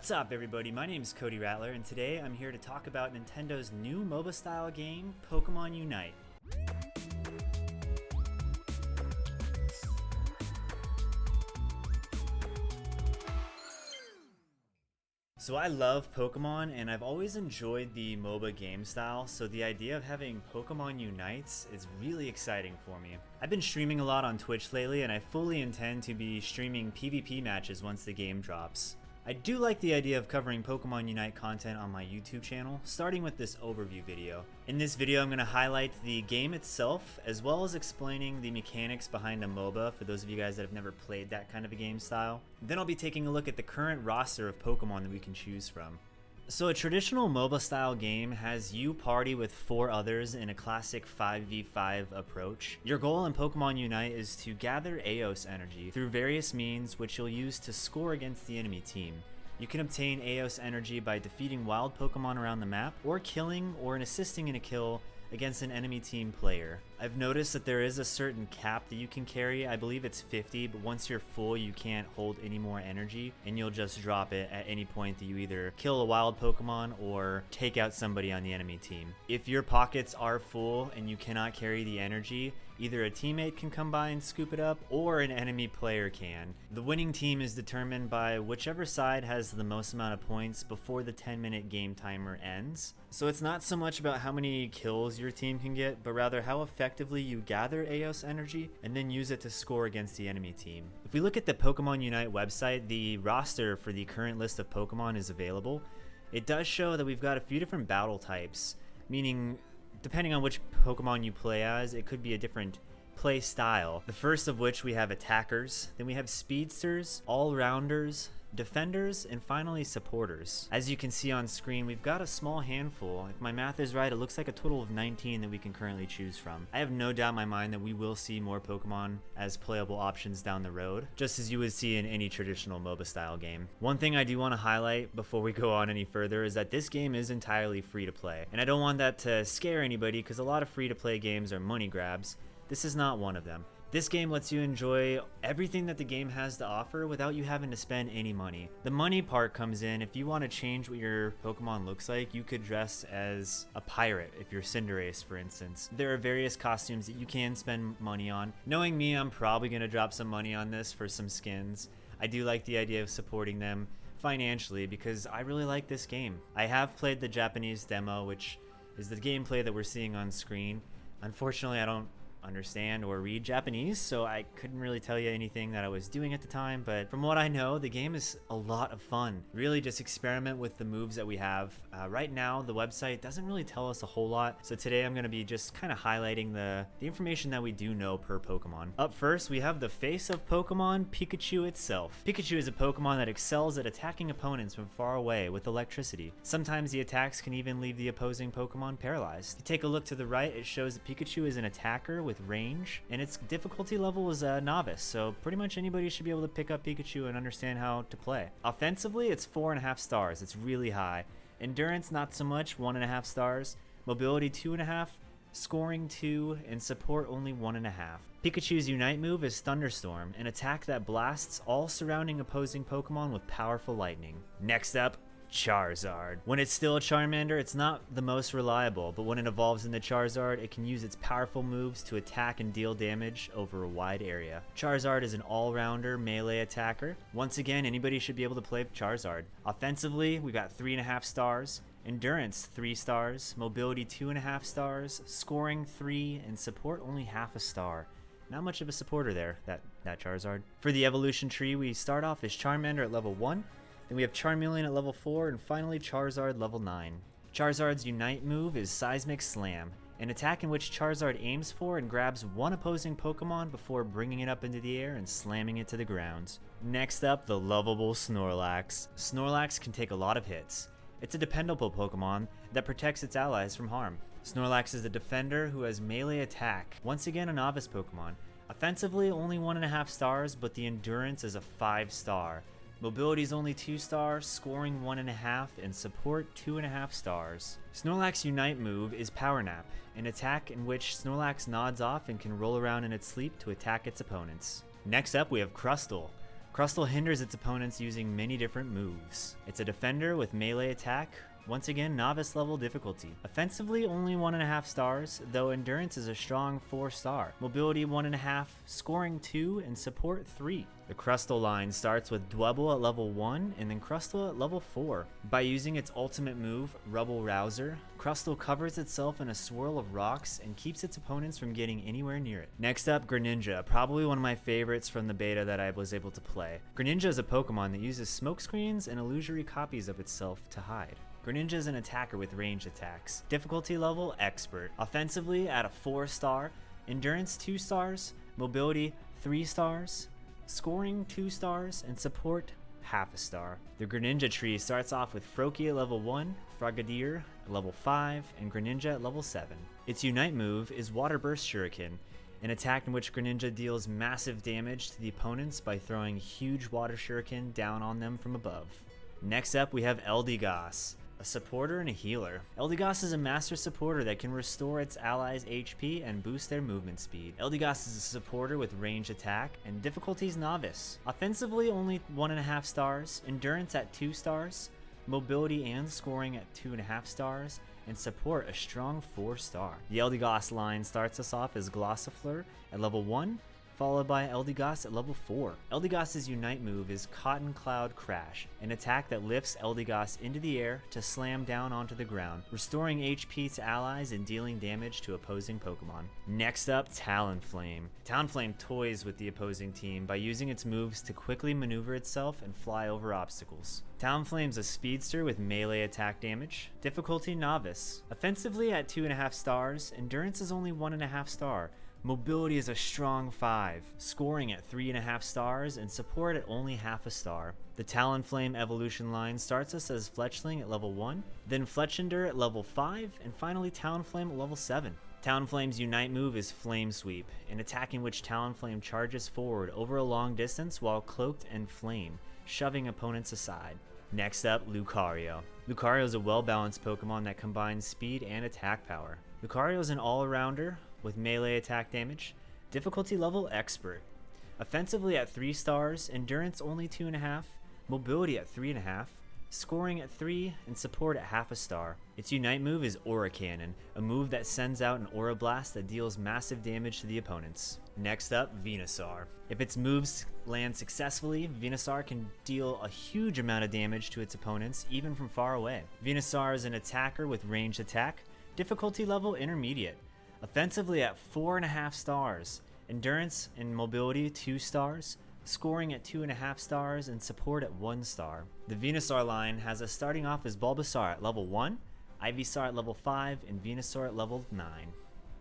What's up everybody, my name is Cody Rattler and today I'm here to talk about Nintendo's new MOBA style game, Pokémon Unite. So I love Pokemon and I've always enjoyed the MOBA game style, so the idea of having Pokemon Unites is really exciting for me. I've been streaming a lot on Twitch lately and I fully intend to be streaming PvP matches once the game drops. I do like the idea of covering Pokemon Unite content on my YouTube channel, starting with this overview video. In this video I'm going to highlight the game itself, as well as explaining the mechanics behind a MOBA for those of you guys that have never played that kind of a game style. Then I'll be taking a look at the current roster of Pokemon that we can choose from. So a traditional MOBA style game has you party with 4 others in a classic 5v5 approach. Your goal in Pokemon Unite is to gather Eos energy through various means which you'll use to score against the enemy team. You can obtain Eos energy by defeating wild Pokemon around the map, or killing or assisting in a kill against an enemy team player. I've noticed that there is a certain cap that you can carry. I believe it's 50, but once you're full you can't hold any more energy and you'll just drop it at any point that you either kill a wild Pokemon or take out somebody on the enemy team. If your pockets are full and you cannot carry the energy, either a teammate can come by and scoop it up or an enemy player can. The winning team is determined by whichever side has the most amount of points before the 10-minute game timer ends. So it's not so much about how many kills your team can get, but rather how effectively you gather Eos energy and then use it to score against the enemy team. If we look at the Pokemon Unite website, the roster for the current list of Pokemon is available. It does show that we've got a few different battle types, meaning depending on which Pokemon you play as, it could be a different play style. The first of which we have attackers, then we have speedsters, all-rounders, defenders, and finally supporters. As you can see on screen, we've got a small handful. If my math is right, it looks like a total of 19 that we can currently choose from. I have no doubt in my mind that we will see more Pokemon as playable options down the road, just as you would see in any traditional MOBA style game. One thing I do want to highlight before we go on any further is that this game is entirely free to play, and I don't want that to scare anybody because a lot of free to play games are money grabs. This is not one of them. This game lets you enjoy everything that the game has to offer without you having to spend any money. The money part comes in if you want to change what your Pokemon looks like. You could dress as a pirate if you're Cinderace, for instance. There are various costumes that you can spend money on. Knowing me, I'm probably going to drop some money on this for some skins. I do like the idea of supporting them financially because I really like this game. I have played the Japanese demo, which is the gameplay that we're seeing on screen. Unfortunately, I don't understand or read Japanese, so I couldn't really tell you anything that I was doing at the time, but from what I know, the game is a lot of fun. Really just experiment with the moves that we have. Right now, the website doesn't really tell us a whole lot, so today I'm going to be just kind of highlighting the information that we do know per Pokemon. Up first, we have the face of Pokemon, Pikachu itself. Pikachu is a Pokemon that excels at attacking opponents from far away with electricity. Sometimes the attacks can even leave the opposing Pokemon paralyzed. If you take a look to the right, it shows that Pikachu is an attacker with range, and its difficulty level is a novice, so pretty much anybody should be able to pick up Pikachu and understand how to play. Offensively, it's 4.5 stars. It's really high. Endurance, not so much, 1.5 stars. Mobility, 2.5. Scoring, 2, and support only 1.5. Pikachu's Unite move is Thunderstorm, an attack that blasts all surrounding opposing Pokemon with powerful lightning. Next up, Charizard. When it's still a Charmander, it's not the most reliable, but when it evolves into Charizard, it can use its powerful moves to attack and deal damage over a wide area. Charizard is an all-rounder melee attacker. Once again, anybody should be able to play Charizard. Offensively, we got 3.5 stars. Endurance, 3 stars. Mobility, 2.5 stars. Scoring, 3, and support only half a star. Not much of a supporter there, that Charizard. For the evolution tree, we start off as Charmander at level 1. Then we have Charmeleon at level 4, and finally Charizard level 9. Charizard's Unite move is Seismic Slam, an attack in which Charizard aims for and grabs one opposing Pokemon before bringing it up into the air and slamming it to the ground. Next up, the lovable Snorlax. Snorlax can take a lot of hits. It's a dependable Pokemon that protects its allies from harm. Snorlax is a defender who has melee attack, once again a novice Pokemon. Offensively, only 1.5 stars, but the endurance is a 5-star. Mobility is only 2 stars, scoring 1.5, and support 2.5 stars. Snorlax's Unite move is Power Nap, an attack in which Snorlax nods off and can roll around in its sleep to attack its opponents. Next up, we have Crustle. Crustal hinders its opponents using many different moves. It's a defender with melee attack, once again novice level difficulty. Offensively only 1.5 stars, though endurance is a strong 4 star. Mobility 1.5, scoring 2, and support 3. The Crustal line starts with Dwebble at level 1 and then Crustal at level 4. By using its ultimate move, Rubble Rouser, Crustal covers itself in a swirl of rocks and keeps its opponents from getting anywhere near it. Next up, Greninja, probably one of my favorites from the beta that I was able to play. Greninja is a Pokemon that uses smokescreens and illusory copies of itself to hide. Greninja is an attacker with ranged attacks. Difficulty level, Expert. Offensively at a 4 star, Endurance 2 stars, Mobility 3 stars, Scoring 2 stars, and Support half a star. The Greninja tree starts off with Froakie at level 1, Frogadier at level 5, and Greninja at level 7. Its Unite move is Water Burst Shuriken, an attack in which Greninja deals massive damage to the opponents by throwing huge water shuriken down on them from above. Next up we have Eldegoss, a supporter and a healer. Eldegoss is a master supporter that can restore its allies' HP and boost their movement speed. Eldegoss is a supporter with range attack and difficulties novice. Offensively only 1.5 stars, endurance at 2 stars, mobility and scoring at 2.5 stars, and support a strong 4 star. The Eldegoss line starts us off as GOSSIFLEUR at level 1, followed by Eldegoss at level 4. Eldegoss's Unite move is Cotton Cloud Crash, an attack that lifts Eldegoss into the air to slam down onto the ground, restoring HP to allies and dealing damage to opposing Pokemon. Next up, Talonflame. Talonflame toys with the opposing team by using its moves to quickly maneuver itself and fly over obstacles. Talonflame's a speedster with melee attack damage. Difficulty novice. Offensively at 2.5 stars, endurance is only 1.5 star. Mobility is a strong 5, scoring at 3.5 stars, and support at only half a star. The Talonflame evolution line starts us as Fletchling at level 1, then Fletchinder at level 5, and finally Talonflame at level 7. Talonflame's Unite move is Flame Sweep, an attack in which Talonflame charges forward over a long distance while cloaked in flame, shoving opponents aside. Next up, Lucario. Lucario is a well-balanced Pokemon that combines speed and attack power. Lucario is an all-arounder with melee attack damage, difficulty level Expert. Offensively at 3 stars, endurance only 2.5, mobility at 3.5, scoring at 3, and support at half a star. Its Unite move is Aura Cannon, a move that sends out an Aura Blast that deals massive damage to the opponents. Next up, Venusaur. If its moves land successfully, Venusaur can deal a huge amount of damage to its opponents, even from far away. Venusaur is an attacker with ranged attack, difficulty level Intermediate. Offensively at 4.5 stars, endurance and mobility 2 stars, scoring at 2.5 stars, and support at 1 star. The Venusaur line has us starting off as Bulbasaur at level 1, Ivysaur at level 5, and Venusaur at level 9.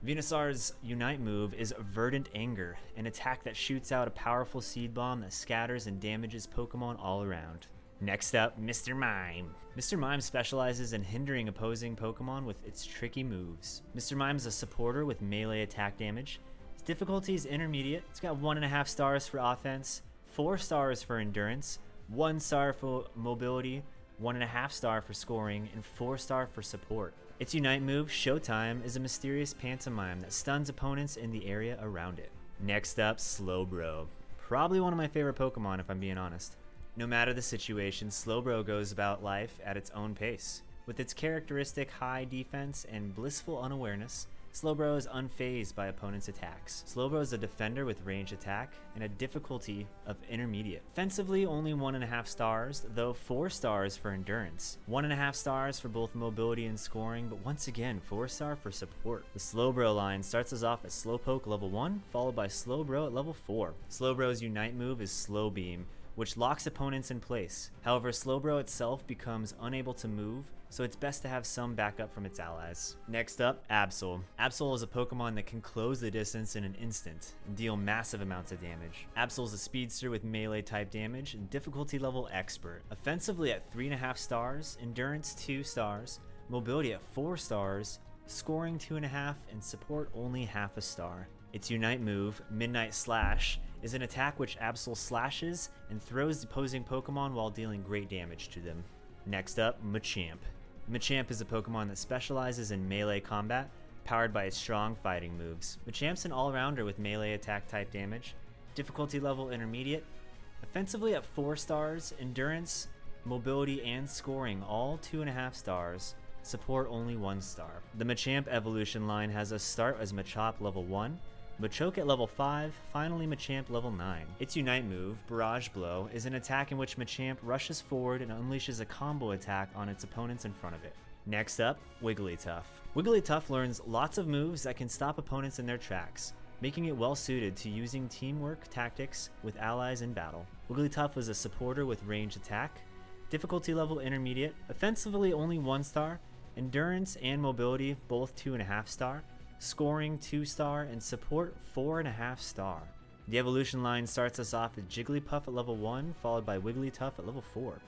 Venusaur's Unite move is Verdant Anger, an attack that shoots out a powerful seed bomb that scatters and damages Pokemon all around. Next up, Mr. Mime. Mr. Mime specializes in hindering opposing Pokemon with its tricky moves. Mr. Mime is a supporter with melee attack damage. Its difficulty is intermediate. It's got 1.5 stars for offense, 4 stars for endurance, 1 star for mobility, 1.5 star for scoring, and 4 star for support. Its Unite move, Showtime, is a mysterious pantomime that stuns opponents in the area around it. Next up, Slowbro. Probably one of my favorite Pokemon if I'm being honest. No matter the situation, Slowbro goes about life at its own pace. With its characteristic high defense and blissful unawareness, Slowbro is unfazed by opponents' attacks. Slowbro is a defender with range attack and a difficulty of intermediate. Offensively, only 1.5 stars, though 4 stars for endurance. 1.5 stars for both mobility and scoring, but once again, 4 star for support. The Slowbro line starts us off at Slowpoke level 1, followed by Slowbro at level 4. Slowbro's Unite move is Slowbeam, which locks opponents in place. However, Slowbro itself becomes unable to move, so it's best to have some backup from its allies. Next up, Absol. Absol is a Pokemon that can close the distance in an instant and deal massive amounts of damage. Absol is a speedster with melee type damage and difficulty level Expert. Offensively at 3.5 stars, endurance 2 stars, mobility at 4 stars, scoring 2.5, and support only half a star. Its Unite move, Midnight Slash, is an attack which Absol slashes and throws opposing Pokemon while dealing great damage to them. Next up, Machamp. Machamp is a Pokemon that specializes in melee combat, powered by its strong fighting moves. Machamp's an all-rounder with melee attack type damage, difficulty level intermediate, Offensively at 4 stars, endurance, mobility, and scoring all 2.5 stars. Support only 1 star. The Machamp evolution line has us start as Machop level 1, Machoke at level 5, finally Machamp level 9. Its Unite move, Barrage Blow, is an attack in which Machamp rushes forward and unleashes a combo attack on its opponents in front of it. Next up, Wigglytuff. Wigglytuff learns lots of moves that can stop opponents in their tracks, making it well suited to using teamwork tactics with allies in battle. Wigglytuff is a supporter with ranged attack, difficulty level intermediate, offensively only 1 star, endurance and mobility both 2.5 star, scoring 2 star, and support 4.5 star. The evolution line starts us off with Jigglypuff at level 1, followed by Wigglytuff at level 4.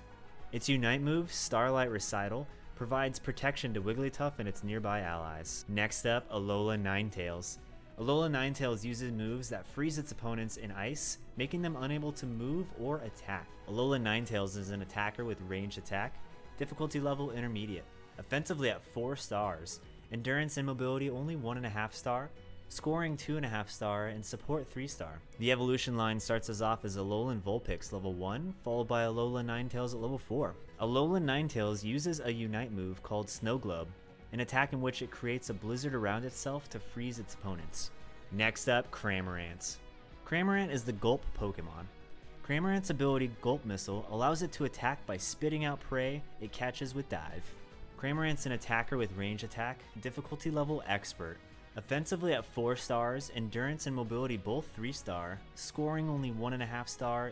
Its Unite move, Starlight Recital, provides protection to Wigglytuff and its nearby allies. Next up, ALOLAN Ninetales. ALOLAN Ninetales uses moves that freeze its opponents in ice, making them unable to move or attack. ALOLAN Ninetales is an attacker with ranged attack, difficulty level intermediate, offensively at 4 stars, endurance and mobility only 1.5 star, scoring 2.5 star, and support 3 star. The evolution line starts us off as ALOLAN VULPIX level 1, followed by ALOLAN Ninetales at level 4. ALOLAN Ninetales uses a Unite move called Snow Globe, an attack in which it creates a blizzard around itself to freeze its opponents. Next up, Cramorant. Cramorant is the Gulp Pokemon. Cramorant's ability Gulp Missile allows it to attack by spitting out prey it catches with Dive. Cramorant's an attacker with range attack, difficulty level expert, offensively at 4 stars, endurance and mobility both 3 star, scoring only 1.5 star,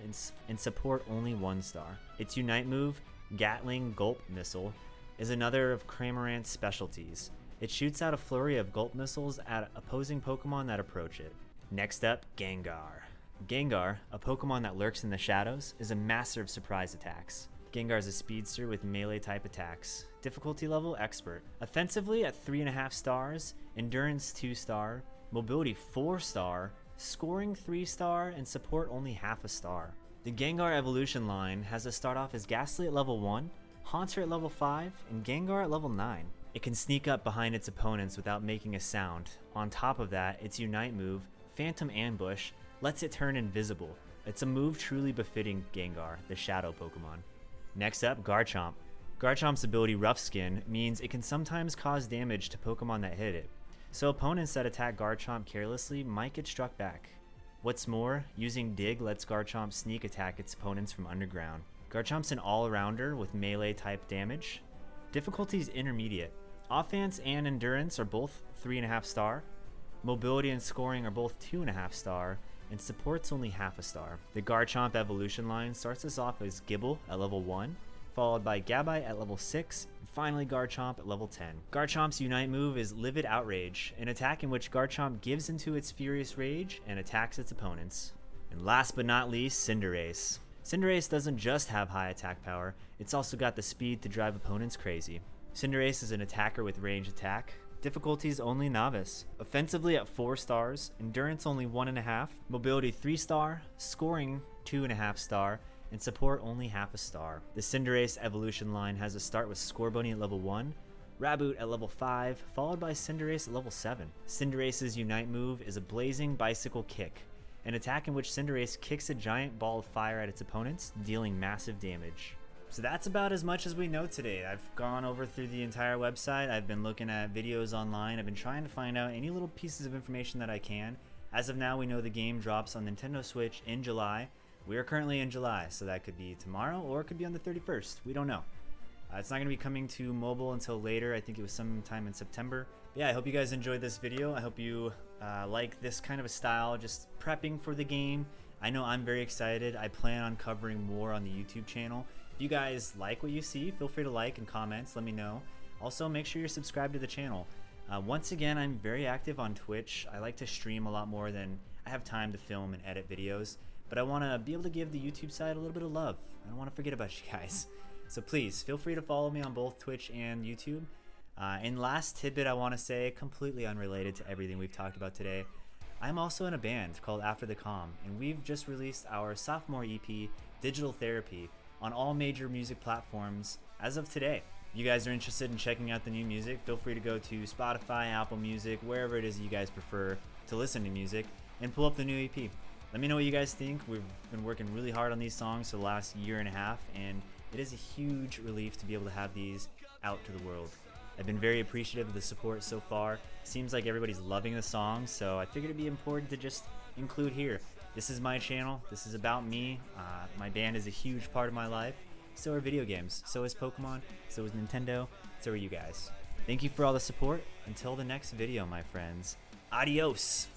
and support only 1 star. Its Unite move, Gatling Gulp Missile, is another of Cramorant's specialties. It shoots out a flurry of Gulp missiles at opposing Pokemon that approach it. Next up, Gengar. Gengar, a Pokemon that lurks in the shadows, is a master of surprise attacks. Gengar is a speedster with melee type attacks. Difficulty level expert. Offensively at 3.5 stars, endurance 2 star, mobility 4 star, scoring 3 star, and support only half a star. The Gengar evolution line has us start off as Ghastly at level 1, Haunter at level 5, and Gengar at level 9. It can sneak up behind its opponents without making a sound. On top of that, its Unite move, Phantom Ambush, lets it turn invisible. It's a move truly befitting Gengar, the Shadow Pokemon. Next up, Garchomp. Garchomp's ability Rough Skin means it can sometimes cause damage to Pokemon that hit it, so opponents that attack Garchomp carelessly might get struck back. What's more, using Dig lets Garchomp sneak attack its opponents from underground. Garchomp's an all-arounder with melee type damage. Difficulty is intermediate. Offense and endurance are both 3.5 star. Mobility and scoring are both 2.5 star, and support's only half a star. The Garchomp evolution line starts us off as Gible at level 1, followed by Gabite at level 6, and finally Garchomp at level 10. Garchomp's Unite move is Livid Outrage, an attack in which Garchomp gives into its furious rage and attacks its opponents. And last but not least, Cinderace. Cinderace doesn't just have high attack power, it's also got the speed to drive opponents crazy. Cinderace is an attacker with range attack, difficulties only novice, offensively at 4 stars, endurance only 1.5, mobility 3 star, scoring 2.5 star, and support only half a star. The Cinderace evolution line has a start with Scorbunny at level 1, Raboot at level 5, followed by Cinderace at level 7. Cinderace's Unite move is a Blazing Bicycle Kick, an attack in which Cinderace kicks a giant ball of fire at its opponents, dealing massive damage. So that's about as much as we know today. I've gone over through the entire website, I've been looking at videos online, I've been trying to find out any little pieces of information that I can. As of now, we know the game drops on Nintendo Switch in July. We are currently in July, so that could be tomorrow or it could be on the 31st. We don't know. It's not going to be coming to mobile until later. I think it was sometime in September. But yeah, I hope you guys enjoyed this video. I hope you like this kind of a style, just prepping for the game. I know I'm very excited. I plan on covering more on the YouTube channel. If you guys like what you see, feel free to like and comments, let me know. Also, make sure you're subscribed to the channel. Once again, I'm very active on Twitch. I like to stream a lot more than I have time to film and edit videos, but I want to be able to give the YouTube side a little bit of love. I don't want to forget about you guys. So please, feel free to follow me on both Twitch and YouTube. And last tidbit I want to say, completely unrelated to everything we've talked about today, I'm also in a band called After the Calm, and we've just released our sophomore EP, Digital Therapy, on all major music platforms as of today. If you guys are interested in checking out the new music, feel free to go to Spotify, Apple Music, wherever it is you guys prefer to listen to music, and pull up the new EP. Let me know what you guys think. We've been working really hard on these songs for the last year and a half, and it is a huge relief to be able to have these out to the world. I've been very appreciative of the support so far. Seems like everybody's loving the songs, so I figured it'd be important to just include here. This is my channel. This is about me. My band is a huge part of my life. So are video games. So is Pokemon. So is Nintendo. So are you guys. Thank you for all the support. Until the next video, my friends. Adios!